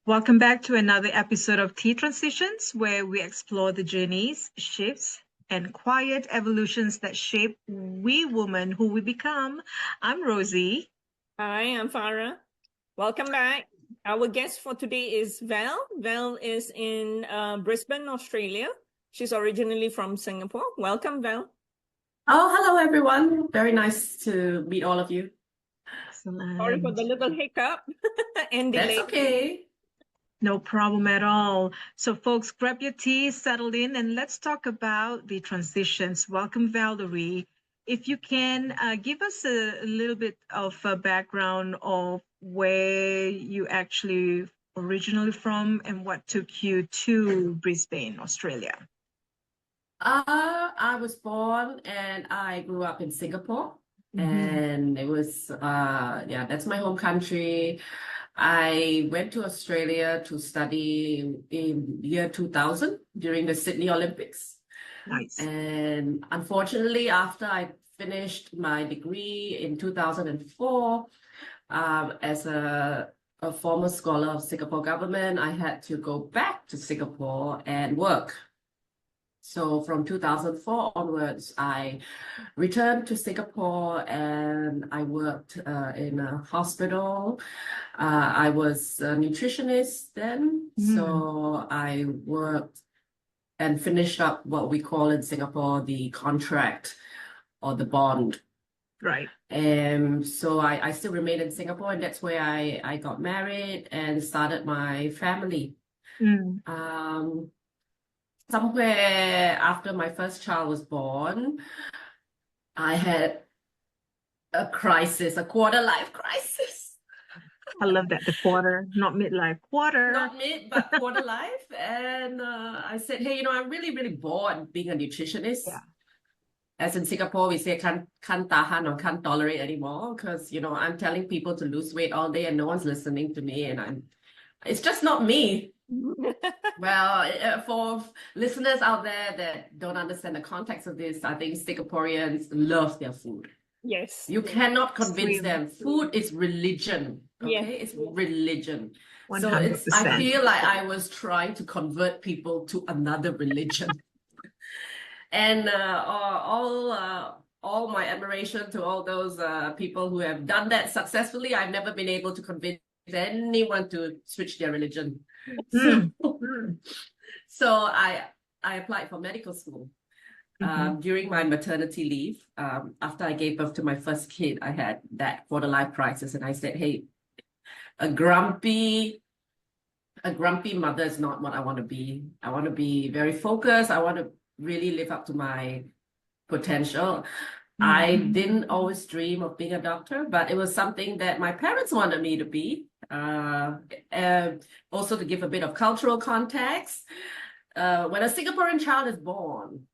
Welcome back to another episode of Tea Transitions, where we explore the journeys, shifts, and quiet evolutions that shape we women who we become. I'm Rosie. Hi, I'm Farah. Welcome back. Our guest for today is Val. Val is in Brisbane, Australia. She's originally from Singapore. Welcome, Val. Oh, hello everyone. Very nice to meet all of you. Sorry for the little hiccup and delay. That's okay. No problem at all. So, folks, grab your tea, settle in, and let's talk about the transitions. Welcome, Valerie. If you can give us a little bit of a background of where you actually originally from and what took you to Brisbane, Australia. I was born and I grew up in Singapore, and it was that's my home country. I went to Australia to study in year 2000 during the Sydney Olympics. Nice. And unfortunately, after I finished my degree in 2004, as a former scholar of Singapore government, I had to go back to Singapore and work. So from 2004 onwards, I returned to Singapore and I worked in a hospital. I was a nutritionist then. So I worked and finished up what we call in Singapore the contract or the bond. Right. So I still remained in Singapore, and that's where I got married and started my family. Somewhere after my first child was born, I had a crisis, a quarter life crisis. I love that, the quarter, not midlife, quarter. Not mid, but quarter life. And I said, hey, I'm really, really bored being a nutritionist. Yeah. As in Singapore, we say can't tahan or can't tolerate anymore because, I'm telling people to lose weight all day and no one's listening to me. And it's just not me. Well, for listeners out there that don't understand the context of this, I think Singaporeans love their food. Yes. You cannot convince them. Food is religion. Okay, it's religion. 100%. So I feel like I was trying to convert people to another religion. And all my admiration to all those people who have done that successfully. I've never been able to convince anyone to switch their religion. So I applied for medical school. During my maternity leave, after I gave birth to my first kid, I had that quarter life crisis, and I said, hey, a grumpy mother is not what I want to be. I want to be very focused. I want to really live up to my potential. I didn't always dream of being a doctor, but it was something that my parents wanted me to be. Also, to give a bit of cultural context, when a Singaporean child is born,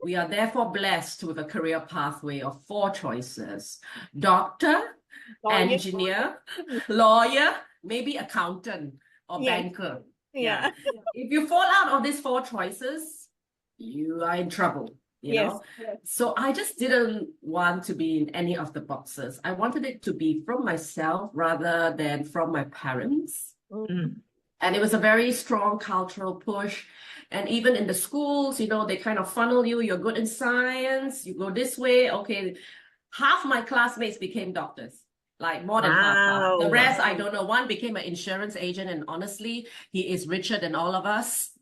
we are therefore blessed with a career pathway of 4 choices: doctor, engineer, lawyer, maybe accountant or banker. Yeah. If you fall out of these 4 choices, you are in trouble. You know? So I just didn't want to be in any of the boxes. I wanted it to be from myself rather than from my parents. And it was a very strong cultural push. And even in the schools, they kind of funnel you. You're good in science. You go this way. Okay. Half my classmates became doctors. Like more than half. The rest, I don't know. One became an insurance agent, and honestly, he is richer than all of us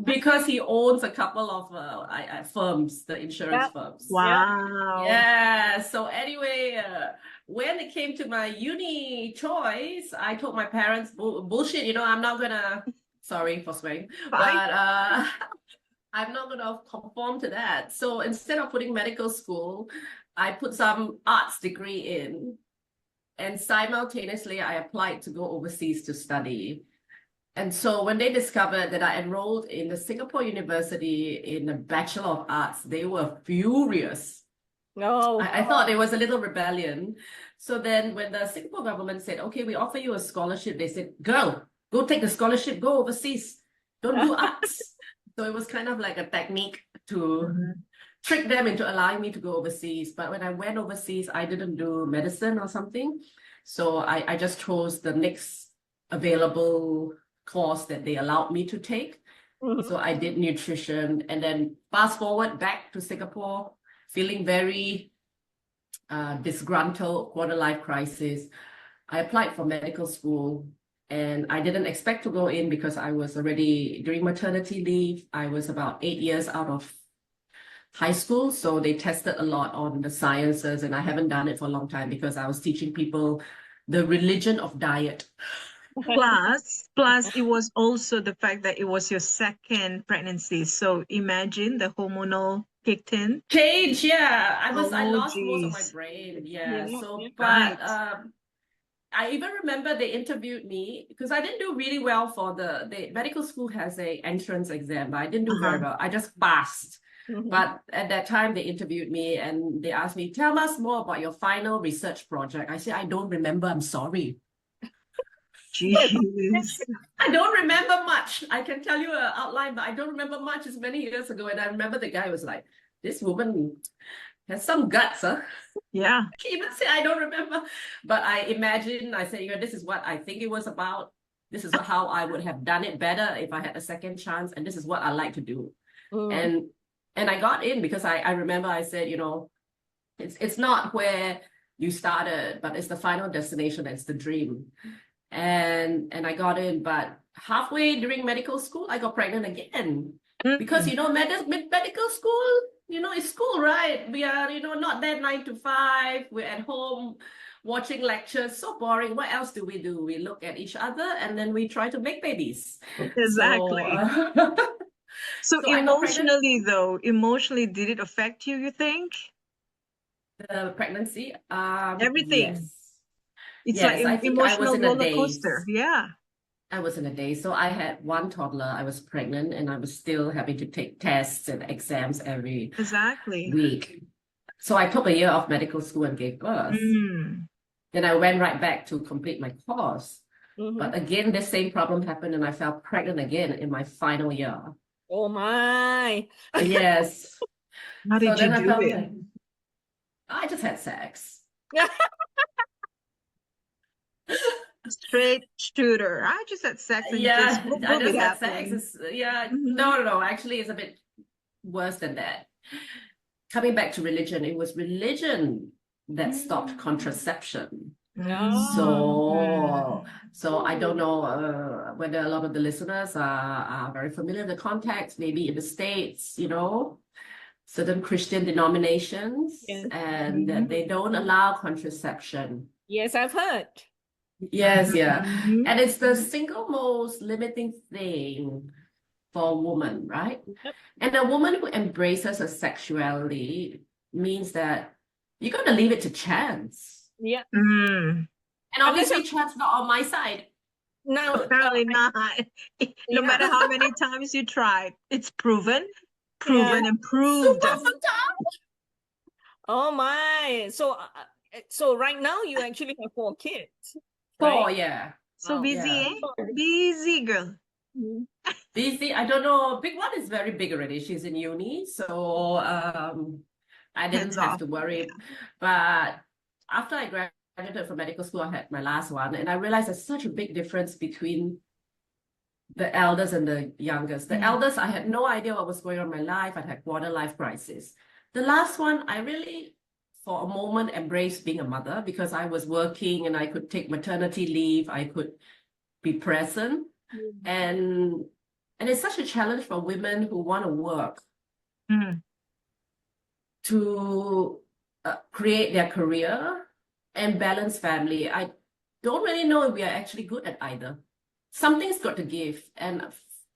because he owns a couple of firms, the insurance firms. Wow. Yeah. So anyway, when it came to my uni choice, I told my parents, bullshit, I'm not gonna, sorry for swearing, but I'm not gonna conform to that. So instead of putting medical school, I put some arts degree in, and simultaneously I applied to go overseas to study. And so when they discovered that I enrolled in the Singapore University in the Bachelor of Arts, they were furious. No. I thought there was a little rebellion. So then when the Singapore government said, okay, we offer you a scholarship, they said, girl, go take the scholarship, go overseas, don't do arts. So it was kind of like a technique to trick them into allowing me to go overseas. But when I went overseas, I didn't do medicine or something. So I just chose the next available course that they allowed me to take. Mhm. So I did nutrition, and then fast forward back to Singapore, feeling very disgruntled, quarter life crisis. I applied for medical school, and I didn't expect to go in because I was already during maternity leave. I was about 8 years out of high school, so they tested a lot on the sciences, and I haven't done it for a long time because I was teaching people the religion of diet. Plus, it was also the fact that it was your second pregnancy. So imagine the hormonal kicked in. Change, yeah. I Oh, lost most of my geez. brain. Yeah. Yeah, So, yeah. but Right. I even remember they interviewed me because I didn't do really well for the medical school has a entrance exam, but I didn't do very well. I just passed. Mhm. But at that time, they interviewed me and they asked me, tell us more about your final research project. I said, I don't remember. I'm sorry. Jeez. I don't remember much. I can tell you an outline, but I don't remember much. It's many years ago. And I remember the guy was like, this woman has some guts, huh? Yeah. She even said, I don't remember. But I imagine, I said, this is what I think it was about. This is how I would have done it better if I had a second chance. And this is what I like to do. Mm. And I got in because I remember I said, it's not where you started, but it's the final destination. It's the dream. And I got in, but halfway during medical school, I got pregnant again. Because, medical school, it's school, right? We are, not there 9 to 5. We're at home watching lectures. So boring. What else do? We look at each other and then we try to make babies. Exactly. So So I got pregnant. emotionally, did it affect you, you think? The pregnancy? Everything. Yes. It's Yes, like I think I was emotional in a roller coaster. daze. Yeah. I was in a daze. So I had one toddler. I was pregnant and I was still having to take tests and exams every Exactly. week. So I took a year off medical school and gave birth. Then I went right back to complete my course. But again, the same problem happened and I fell pregnant again in my final year. Oh my. Yes. How did you do it? Like, I just had sex. Straight shooter. I just had sex and Yeah, just I boom, it just had sex. happened. No. Actually, it's a bit worse than that. Coming back to religion, it was religion that stopped contraception. No. So I don't know whether a lot of the listeners are very familiar with the context, maybe in the States, certain Christian denominations, Yes. and they don't allow contraception. Yes, I've heard. Yes, yeah. And it's the single most limiting thing for a woman, right? Yep. And a woman who embraces her sexuality means that you're going to leave it to chance. Yeah. And obviously, chance not on my side. No, Apparently not. No matter how many times you tried, it's proven and proved. Oh my. So right now you actually have 4 kids. 4, right? yeah. So busy, yeah. Busy girl. Busy. I don't know. Big one is very big already. She's in uni, so I didn't have to worry. Yeah. But after I graduated from medical school, I had my last one, and I realized there's such a big difference between the eldest and the youngest. The eldest, I had no idea what was going on in my life. I had quarter life crisis. The last one, I really, for a moment, embraced being a mother because I was working and I could take maternity leave. I could be present. And it's such a challenge for women who want to work to create their career and balance family. I don't really know if we are actually good at either. Something's got to give. And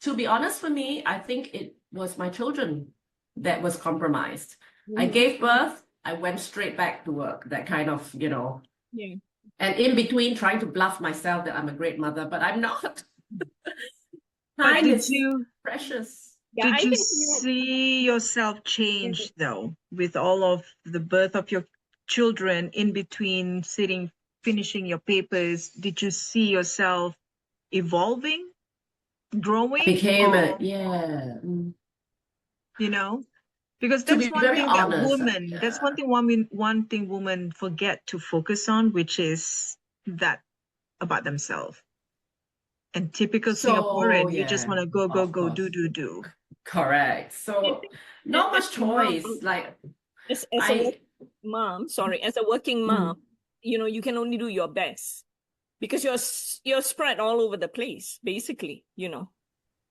to be honest, for me, I think it was my children that was compromised. I gave birth, I went straight back to work, that kind of, Yeah. And in between trying to bluff myself that I'm a great mother, but I'm not. But did you precious? Yeah, did you see yourself change though with all of the birth of your children in between finishing your papers? Did you see yourself evolving, growing? Because that's one thing that women, that's one thing women forget to focus on, which is that about themselves. And typical So, Singaporean, you just yeah, want to go, of do, course. do. Correct. So not As much a mom, choice. Like as a I working mom, sorry, as a working mom, you can only do your best because you're spread all over the place, basically,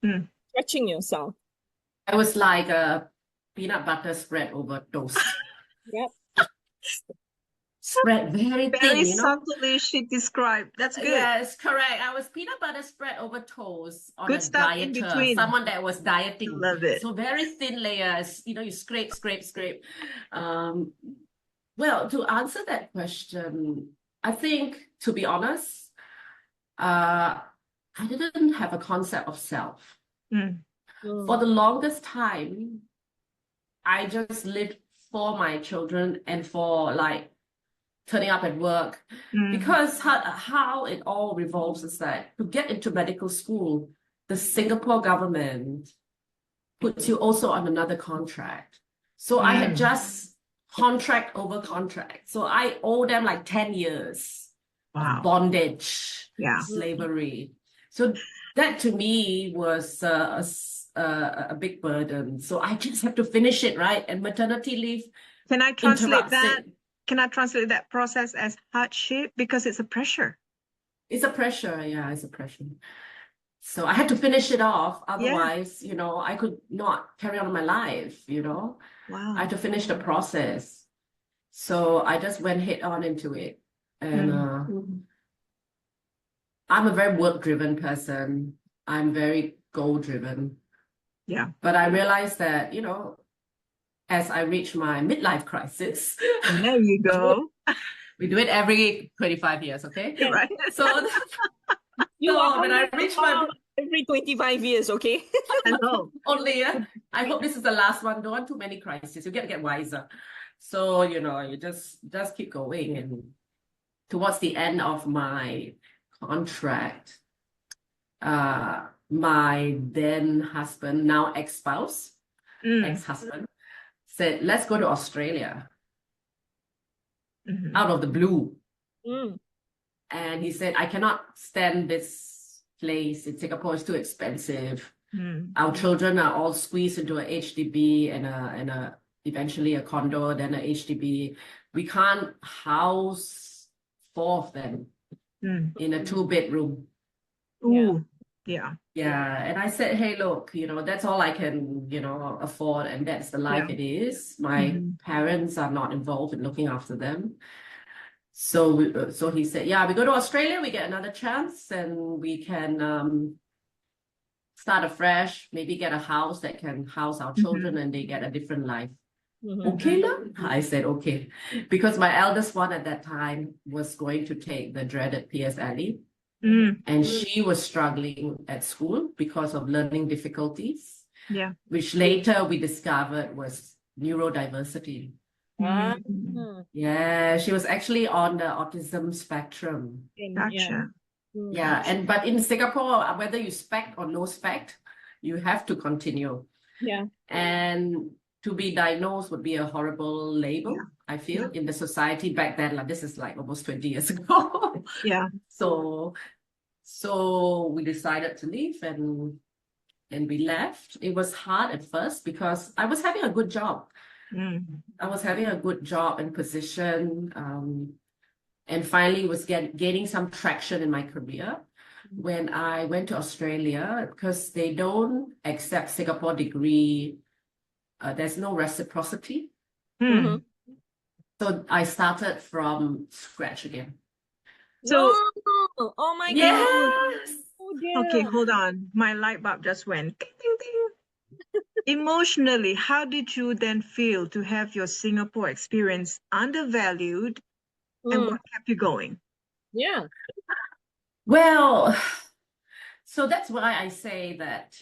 Mm. stretching yourself. I was like a peanut butter spread over toast. Yep. Spread very Very thin, subtly she described. That's good. Yes, correct. I was peanut butter spread over toast on Good a stuff in dieter, between. someone that was dieting. Love it. So very thin layers, you scrape. Well, to answer that question, I think, to be honest, I didn't have a concept of self. Mm. For the longest time, I just lived for my children and for like turning up at work. Because how it all revolves is that to get into medical school, the Singapore government puts you also on another contract. So I had just contract over contract. So I owe them like 10 years of bondage, slavery. So that to me was a big burden. So I just have to finish it, right? And maternity leave Can I translate interrupts that? it. Can I translate that process as hardship? Because it's a pressure. It's a pressure, yeah, it's a pressure. So I had to finish it off. Otherwise, I could not carry on my life, Wow. I had to finish the process. So I just went head on into it. And I'm a very work-driven person. I'm very goal-driven. Yeah. But I realized that, as I reach my midlife crisis, There you go. we do it every 25 years, okay? Right. So, when I reach my every 25 years, okay? I know. Only, yeah. I hope this is the last one. Don't want too many crises. You get wiser. So, you just keep going. And towards the end of my contract, my then husband, now ex-spouse, ex-husband, said, let's go to Australia. Out of the blue. And he said, I cannot stand this place in Singapore. It's too expensive. Our children are all squeezed into a HDB and a eventually a condo, then a HDB. We can't house 4 of them in a 2-bedroom. Ooh, yeah. Yeah. And I said, hey, look, that's all I can, afford. And that's the life it is. My parents are not involved in looking after them. So he said, yeah, we go to Australia, we get another chance and we can start afresh, maybe get a house that can house our children and they get a different life. Okay, lah? I said, okay. Because my eldest one at that time was going to take the dreaded PSLE. And she was struggling at school because of learning difficulties. Yeah. Which later we discovered was neurodiversity. Yeah, she was actually on the autism spectrum. Gotcha. Yeah, but in Singapore, whether you spect or no spect, you have to continue. Yeah. And to be diagnosed would be a horrible label, I feel, in the society back then. Like this is like almost 20 years ago. Yeah. So we decided to leave and we left. It was hard at first because I was having a good job. I was having a good job and position, and finally was gaining some traction in my career when I went to Australia because they don't accept Singapore degree. There's no reciprocity. So I started from scratch again. So, oh my Yes. God. Oh dear. Okay, hold on. My light bulb just went ding, ding, ding. Emotionally, how did you then feel to have your Singapore experience undervalued and what kept you going? Yeah. Well, so that's why I say that,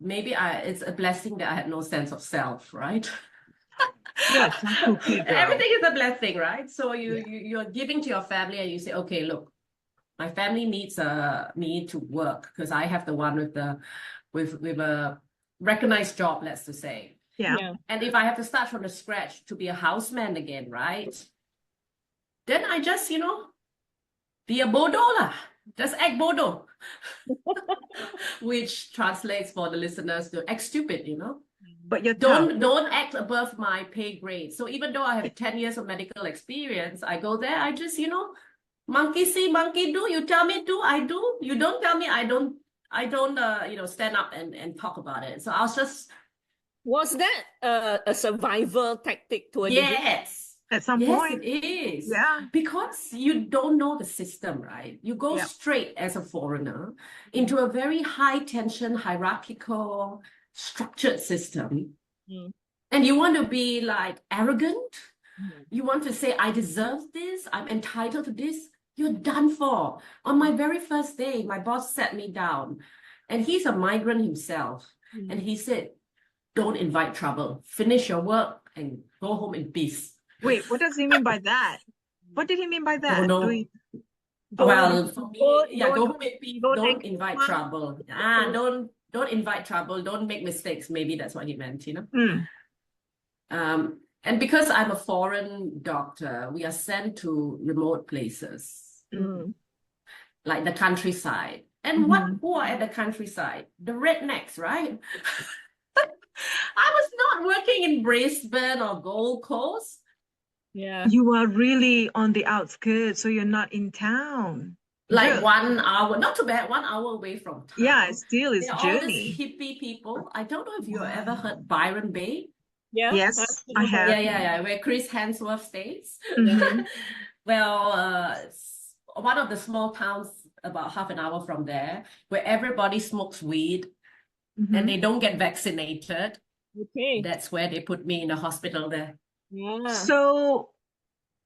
maybe it's a blessing that I had no sense of self, right? Yes, okay, girl. Everything is a blessing, right? So you're giving to your family and you say, okay, look, my family needs me to work because I have the one with a recognized job, let's just say. Yeah. And if I have to start from the scratch to be a houseman again, right? Then I just, be a bodo lah. Just act bodo. which translates for the listeners to act stupid, you know. But you're tough. Don't act above my pay grade. So even though I have 10 years of medical experience, I go there, I just, you know, monkey see, monkey do. You tell me do, I do. You don't tell me, I don't, you know, stand up and talk about it. So I was just. Was that a survival tactic to a degree? Yes. At some Yes, point. it is. Yeah. Because you don't know the system, right? You go straight as a foreigner into a very high tension, hierarchical, structured system. And you want to be like arrogant. You want to say, I deserve this. I'm entitled to this. You're done for. On my very first day, my boss sat me down and he's a migrant himself. And he said, don't invite trouble. Finish your work and go home in peace. Wait, what does he mean by that? What did he mean by that? Don't know. Well, for me, yeah, go home in peace. Don't invite trouble. Don't invite trouble. Don't make mistakes. Maybe that's what he meant, you know. And because I'm a foreign doctor, we are sent to remote places, like the countryside. And who are at the countryside? The rednecks, right? I was not working in Brisbane or Gold Coast. Yeah. You are really on the outskirts, so you're not in town. Like 1 hour, not too bad, 1 hour away from town. Yeah, still it's They're journey. all these hippie people. I don't know if you ever heard Byron Bay. Yeah. Yes, I have. Yeah, where Chris Hemsworth stays. Mhm. Well, it's one of the small towns about half an hour from there, where everybody smokes weed and they don't get vaccinated. Okay. That's where they put me in the hospital there. Yeah. So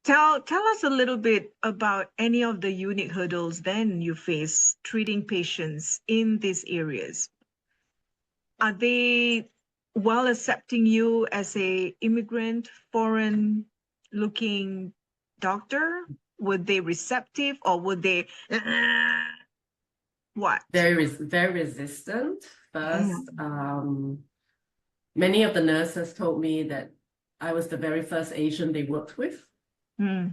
tell us a little bit about any of the unique hurdles then you face treating patients in these areas. Are they well accepting you as a immigrant, foreign looking doctor? Would they receptive or would they what? Very resistant. First, many of the nurses told me that I was the very first Asian they worked with. But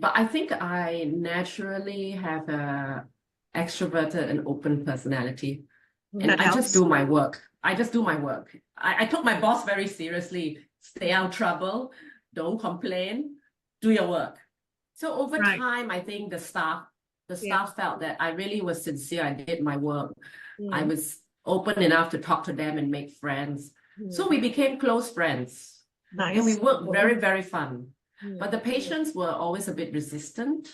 I think I naturally have a extroverted and open personality. And I just do my work. I took my boss very seriously. Stay out of trouble. Don't complain. Do your work. So over time, I think the staff felt that I really was sincere. I did my work. I was open enough to talk to them and make friends. So we became close friends. Nice. And we worked very, very fun. But the patients were always a bit resistant.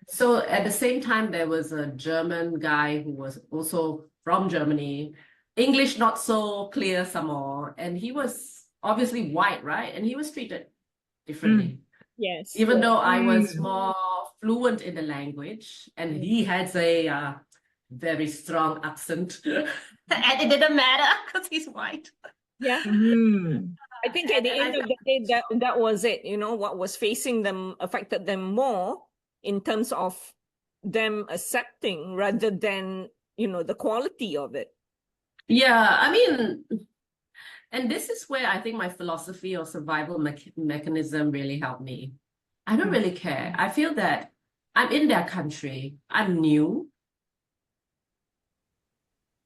So at the same time, there was a German guy who was also from Germany, English not so clear some more. And he was obviously white, right? And he was treated differently. Yes. Even though I was more fluent in the language and he had a very strong accent. And it didn't matter because he's white. Yeah. I think at the end of the day, that was it. You know, what was facing them affected them more in terms of them accepting rather than, you know, the quality of it. Yeah, I mean, and this is where I think my philosophy of survival mechanism really helped me. I don't really care. I feel that I'm in their country. I'm new.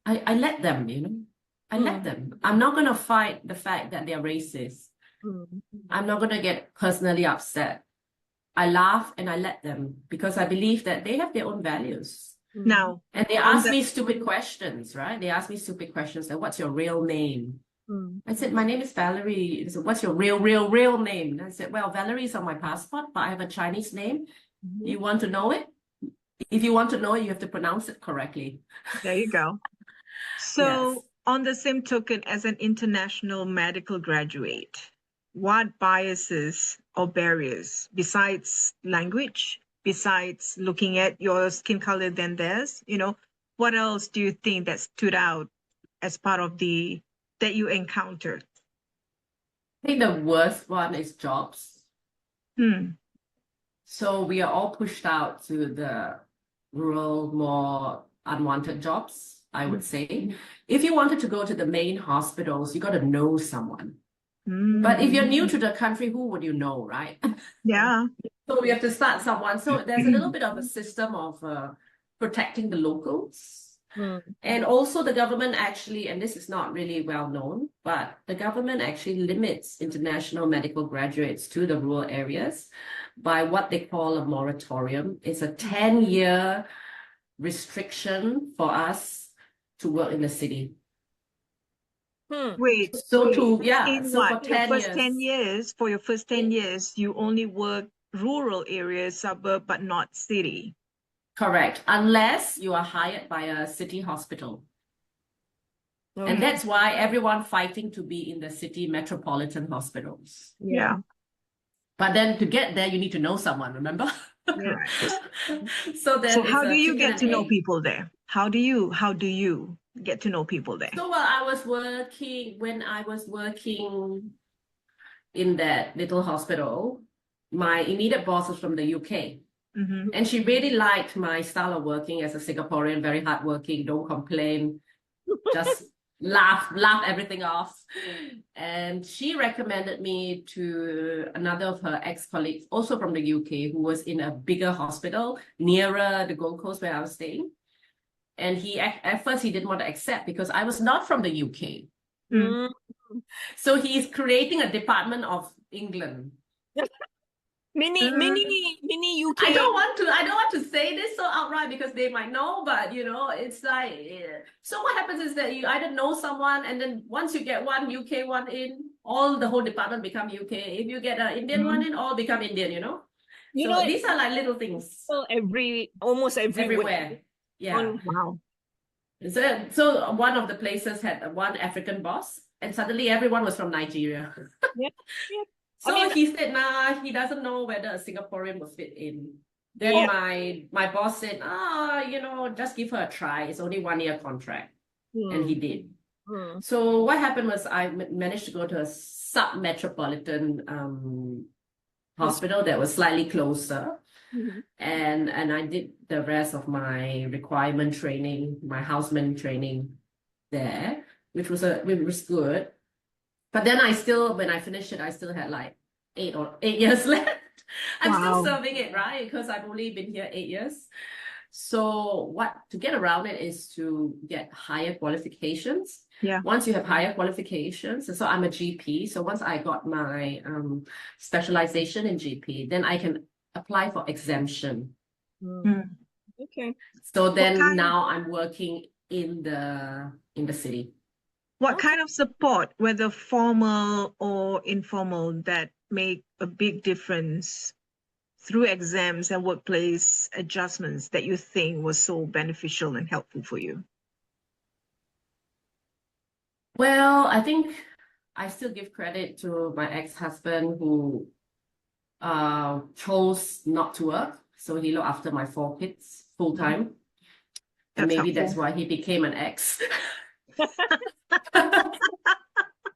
I let them, you know. I let them. I'm not going to fight the fact that they're racist. I'm not going to get personally upset. I laugh and I let them because I believe that they have their own values. Now, and they ask me stupid questions, right? They ask me stupid questions like, what's your real name? I said, my name is Valerie. They said, what's your real name? And I said, well, Valerie is on my passport, but I have a Chinese name. You want to know it? If you want to know it, you have to pronounce it correctly. There you go. So on the same token, as an international medical graduate, what biases or barriers besides language, besides looking at your skin color than theirs, you know, what else do you think that stood out as part of that you encountered? I think the worst one is jobs. So we are all pushed out to the rural, more unwanted jobs, I would say. If you wanted to go to the main hospitals, you got to know someone. But if you're new to the country, who would you know, right? Yeah. So we have to start someone. So there's a little bit of a system of protecting the locals. Mm. And also the government actually, and this is not really well known, but the government actually limits international medical graduates to the rural areas by what they call a moratorium. It's a 10-year restriction for us to work in the city. Wait, So wait. to, yeah, In so for what? Your 10 first 10 years. years, for your first 10 years, you only work rural areas, suburb, but not city. Correct, unless you are hired by a city hospital. Okay. And that's why everyone fighting to be in the city metropolitan hospitals. Yeah. But then to get there, you need to know someone, remember? Correct. So then So it's how a do you chicken get and to know egg. people there? How do you get to know people there? So while when I was working in that little hospital, my immediate boss was from the UK. Mm-hmm. And she really liked my style of working as a Singaporean, very hardworking, don't complain, just laugh everything off. And she recommended me to another of her ex-colleagues, also from the UK, who was in a bigger hospital nearer the Gold Coast where I was staying. And at first he didn't want to accept because I was not from the UK. Mm. So he's creating a department of England. Mini UK. I don't want to say this so outright because they might know, but it's like, so what happens is that you either know someone, and then once you get one UK one in, the whole department become UK. If you get an Indian one in, all become Indian, So these are like little things. So almost everywhere. Yeah. Wow. So one of the places had one African boss, and suddenly everyone was from Nigeria. Yeah. So he said, nah, he doesn't know whether a Singaporean will fit in. Then my boss said, just give her a try. It's only 1-year contract. And he did. So what happened was I managed to go to a sub-metropolitan hospital that was slightly closer. Mm-hmm. And I did the rest of my requirement training, my houseman training there, which was good. But then when I finished it, I still had like 8 years left. I'm still serving it, right? Because I've only been here 8 years. So to get around it is to get higher qualifications. Yeah. Once you have higher qualifications, so I'm a GP. So once I got my specialization in GP, then I can apply for exemption. Okay. So then now I'm working in the city. What kind of support, whether formal or informal, that make a big difference through exams and workplace adjustments that you think was so beneficial and helpful for you? Well, I think I still give credit to my ex-husband who chose not to work. So he looked after my 4 kids full time. And maybe that's why he became an ex.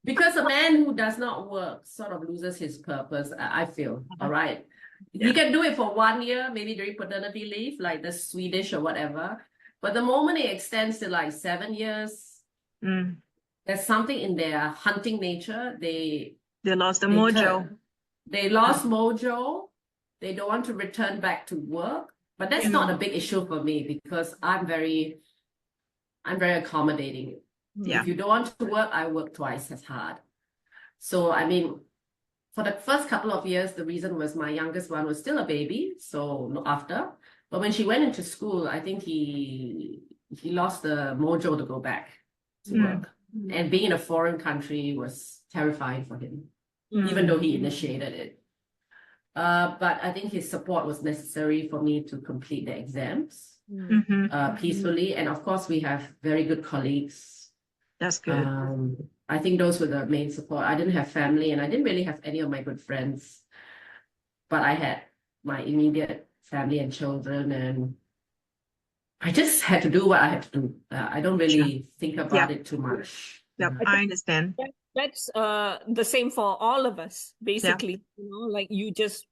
Because a man who does not work sort of loses his purpose, I feel. All right. You can do it for 1 year, maybe during paternity leave, like the Swedish or whatever. But the moment it extends to like 7 years, there's something in their hunting nature. They lost the mojo. They lost mojo. They don't want to return back to work. But that's not a big issue for me because I'm very accommodating. Yeah. If you don't want to work, I work twice as hard. So, I mean, for the first couple of years, the reason was my youngest one was still a baby, so not after. But when she went into school, I think he lost the mojo to go back to work. And being in a foreign country was terrifying for him, even though he initiated it. But I think his support was necessary for me to complete the exams peacefully. And of course, we have very good colleagues. That's good. I think those were the main support. I didn't have family and I didn't really have any of my good friends, but I had my immediate family and children, and I just had to do what I had to do. I don't really think about it too much. Yep, I understand. That's the same for all of us, basically. Like you just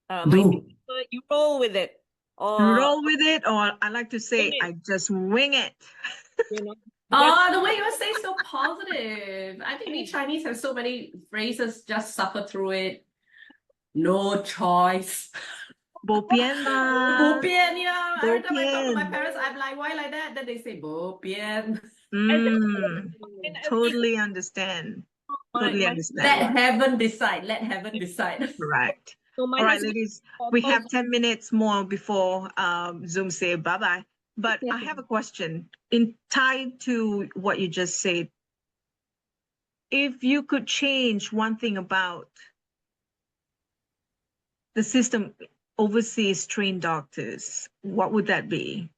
you roll with it. Roll with it, or I like to say, I just wing it. The way you say so positive. I think we Chinese have so many phrases, just suffer through it, no choice. Bo pian ma. Bo pian, yeah. Bo Every time I talk to my pian. parents, I'm like, why like that? Then they say bo pian. Totally understand. Totally understand. Let heaven decide. Let heaven decide. Right. So my All right, husband ladies, we have 10 minutes more before Zoom say bye-bye. But I have a question in tied to what you just said. If you could change one thing about the system overseas trained doctors, what would that be?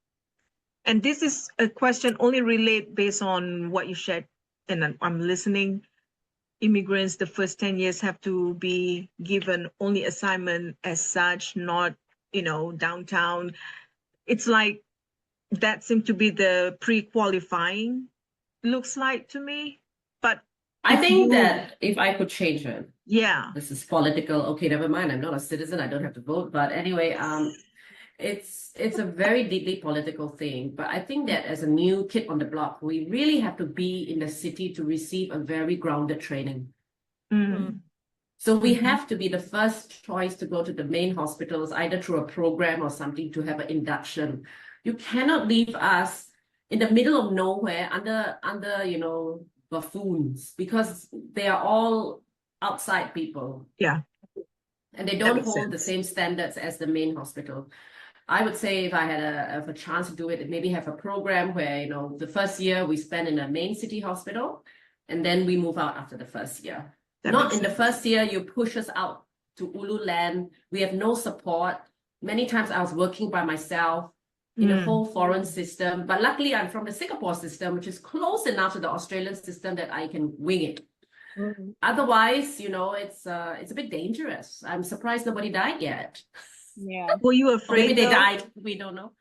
And this is a question only relate based on what you shared, and I'm listening. Immigrants, the first 10 years have to be given only assignment as such, not, downtown. It's like that seemed to be the pre-qualifying, looks like to me. But I think that if I could change it, yeah, this is political. Okay, never mind. I'm not a citizen. I don't have to vote. But anyway, it's a very deeply political thing. But I think that as a new kid on the block, we really have to be in the city to receive a very grounded training. So we have to be the first choice to go to the main hospitals, either through a program or something to have an induction. You cannot leave us in the middle of nowhere under buffoons, because they are all outside people. Yeah. And they don't hold the same standards as the main hospital. I would say if I had a chance to do it, maybe have a program where, the first year we spend in a main city hospital, and then we move out after the first year. Not in the first year, you push us out to Ulu land. We have no support. Many times I was working by myself in a whole foreign system. But luckily, I'm from the Singapore system, which is close enough to the Australian system that I can wing it. Otherwise, it's a bit dangerous. I'm surprised nobody died yet. Yeah. Were you Or afraid? maybe they died. We don't know.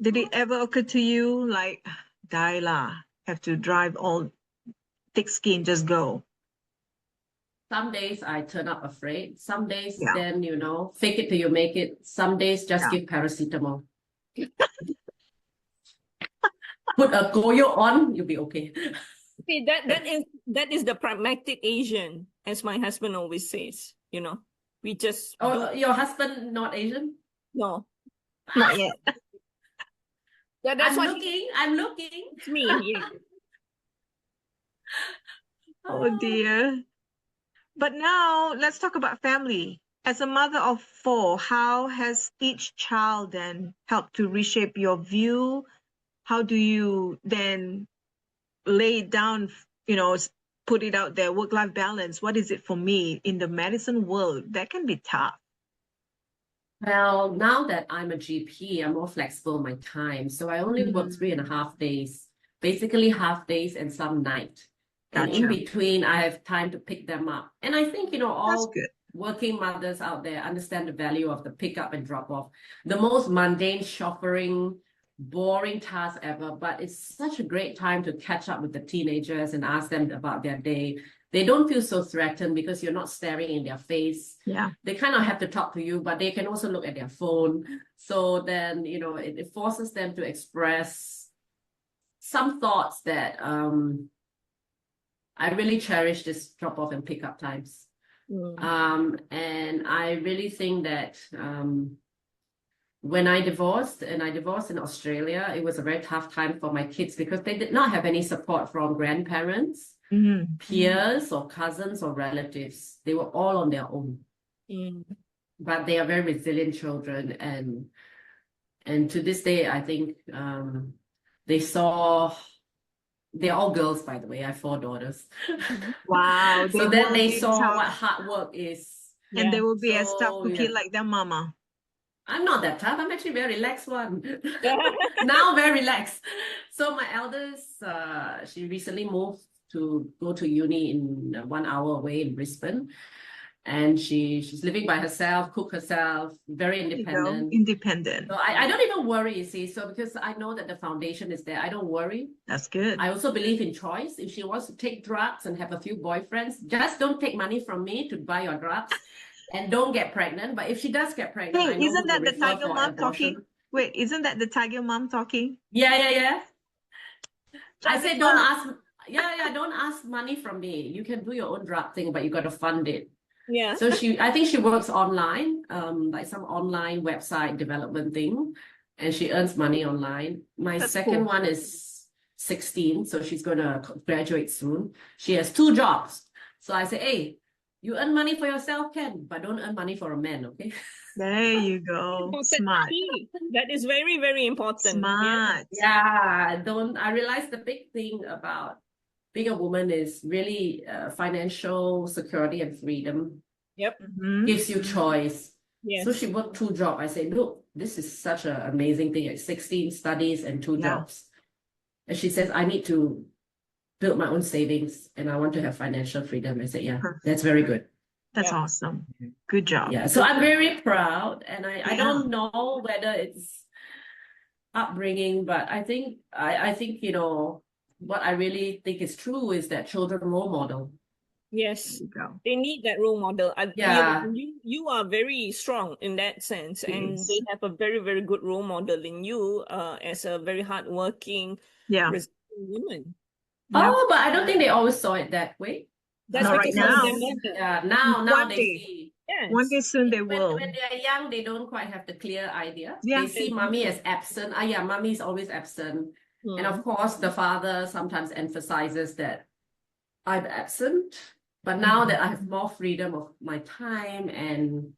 Did it ever occur to you like, die lah, have to drive all thick skin, just go? Some days I turn up afraid. Some days then, fake it till you make it. Some days just give paracetamol. Put a goyo on, you'll be okay. See, that is the pragmatic Asian, as my husband always says. We just your husband not Asian? No, not yet. Yeah, that's I'm looking. It's me. Yeah. Oh dear. But now let's talk about family. As a mother of 4, how has each child then helped to reshape your view? How do you then lay it down, put it out there, work-life balance? What is it for me in the medicine world? That can be tough. Well, now that I'm a GP, I'm more flexible in my time. So I only work 3.5 days, basically half days and some night. And in between, I have time to pick them up. And I think, all working mothers out there understand the value of the pick up and drop off. The most mundane, chauffeuring, boring task ever, but it's such a great time to catch up with the teenagers and ask them about their day. They don't feel so threatened because you're not staring in their face. Yeah. They kind of have to talk to you, but they can also look at their phone. So then, it forces them to express some thoughts that I really cherish this drop-off and pick-up times. And I really think that when I divorced in Australia, it was a very tough time for my kids because they did not have any support from grandparents, peers, or cousins or relatives. They were all on their own. But they are very resilient children. And to this day, I think they're all girls, by the way. I have 4 daughters. Wow. So then they saw what hard work is. And they will be as tough cookie like their mama. I'm not that tough. I'm actually a very relaxed one. Now very relaxed. So my eldest, she recently moved to go to uni in 1 hour away in Brisbane. And she's living by herself, cook herself, very independent. Independent. So I don't even worry, you see. So because I know that the foundation is there, I don't worry. That's good. I also believe in choice. If she wants to take drugs and have a few boyfriends, just don't take money from me to buy your drugs and don't get pregnant. But if she does get pregnant, I know isn't that the tiger mom abortion. talking? Wait, isn't that the tiger mom talking? Yeah. I said don't ask. Yeah, don't ask money from me. You can do your own drug thing, but you got to fund it. Yeah. So I think she works online, like some online website development thing, and she earns money online. My That's second cool. one is 16, so she's gonna graduate soon. She has 2 jobs. So I say, hey, you earn money for yourself, Ken, but don't earn money for a man, okay? There you go. Important Smart. key. That is very, very important. Yeah. Smart. Yeah, I realize the big thing about being a woman is really financial security and freedom. Yep. Mhm. Gives you choice. Yes. So she worked 2 jobs. I say, look, this is such an amazing thing. Like 16 studies and 2 jobs. And she says, I need to build my own savings and I want to have financial freedom. I said, yeah, Perfect. that's very good. That's Yeah. awesome. Good job. Yeah. So I'm very proud. And I Yeah. don't know whether it's upbringing, but I think you know, what I really think is true is that children role model. Yes. There you go. They need that role model. Yeah. You are very strong in that sense, and Yes. they have a very, very good role model in you as a very hardworking, Yeah. resilient woman. Yeah. Oh, but I don't think they always saw it that way. That's Not right because of now. their mother. Yeah, now One they day. see. One day Yes. soon they When will. they are young, they don't quite have the clear idea. Yeah. They see mommy as absent. Ah, yeah, mommy is always absent. And of Hmm. course, the father sometimes emphasizes that I'm absent. But now that I have more freedom of my time and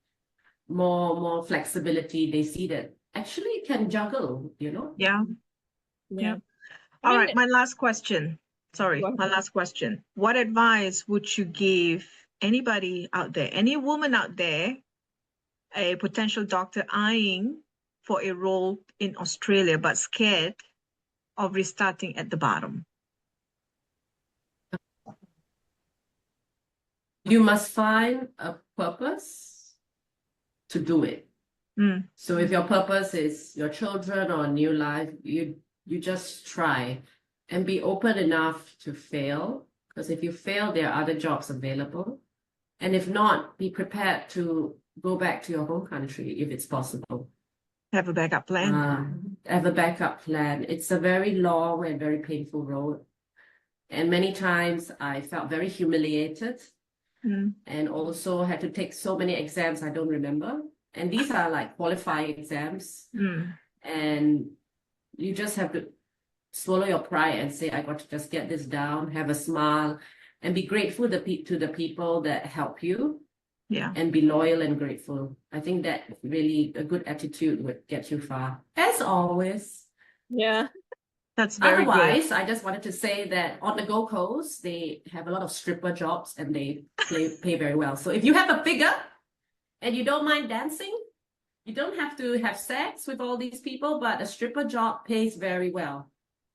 more flexibility, they see that actually it can juggle, you know? Yeah. Yeah. I All mean, right. My last question. Sorry. Go My last question. What advice would you give anybody out there, any woman out there, a potential doctor eyeing for a role in Australia, but scared of restarting at the bottom? You must find a purpose to do it. Mm. So if your purpose is your children or a new life, you just try and be open enough to fail. Because if you fail, there are other jobs available. And if not, be prepared to go back to your home country if it's possible. Have a backup plan. Have a backup plan. It's a very long and very painful road. And many times I felt very humiliated Mm. and also had to take so many exams I don't remember. And these are like qualifying exams. Mm. And you just have to swallow your pride and say, I got to just get this down, have a smile, and be grateful to the people that help you. Yeah. And be loyal and grateful. I think that really a good attitude would get you far. As always. Yeah. That's very good. Otherwise, I just wanted to say that on the Gold Coast, they have a lot of stripper jobs and they pay very well. So if you have a figure and you don't mind dancing, you don't have to have sex with all these people, but a stripper job pays very well.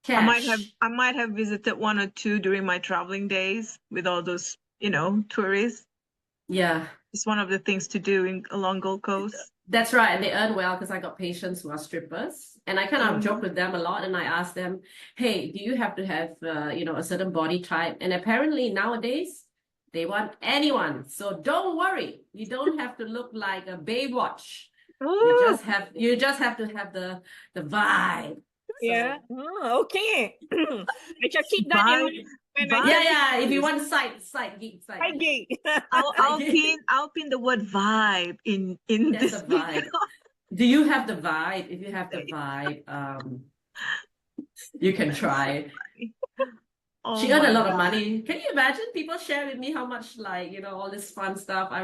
I Cash. might have visited one or two during my traveling days with all those, tourists. Yeah. It's one of the things to do along Gold Coast. That's right. And they earn well because I got patients who are strippers. And I kind of joke with them a lot. And I ask them, hey, do you have to have, a certain body type? And apparently nowadays, they want anyone. So don't worry. You don't have to look like a Baywatch. You just have to have the vibe. Yeah. So, Oh, okay. I shall keep that in mind. yeah. If you want side gig. I'll pin the word vibe in That's this a vibe. Do you have the vibe? If you have the vibe, you can try. Oh She earned a lot God. of money. Can you imagine? People share with me how much, all this fun stuff. I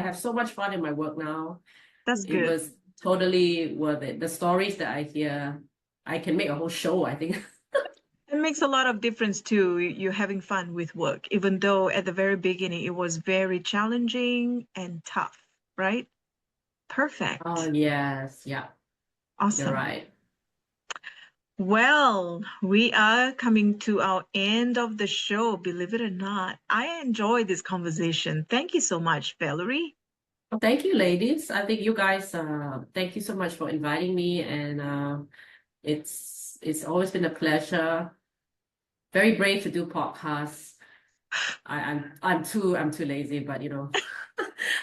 have so much fun in my work now. That's good. It was totally worth it. The stories that I hear, I can make a whole show, I think. It makes a lot of difference too. You're having fun with work, even though at the very beginning it was very challenging and tough, right? Perfect. Oh, yes. Yeah, Awesome. you're right. Well, we are coming to our end of the show, believe it or not. I enjoyed this conversation. Thank you so much, Valerie. Well, thank you, ladies. I think you guys, thank you so much for inviting me. And it's always been a pleasure. Very brave to do podcasts. I'm too lazy, but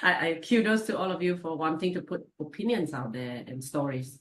I kudos to all of you for wanting to put opinions out there and stories.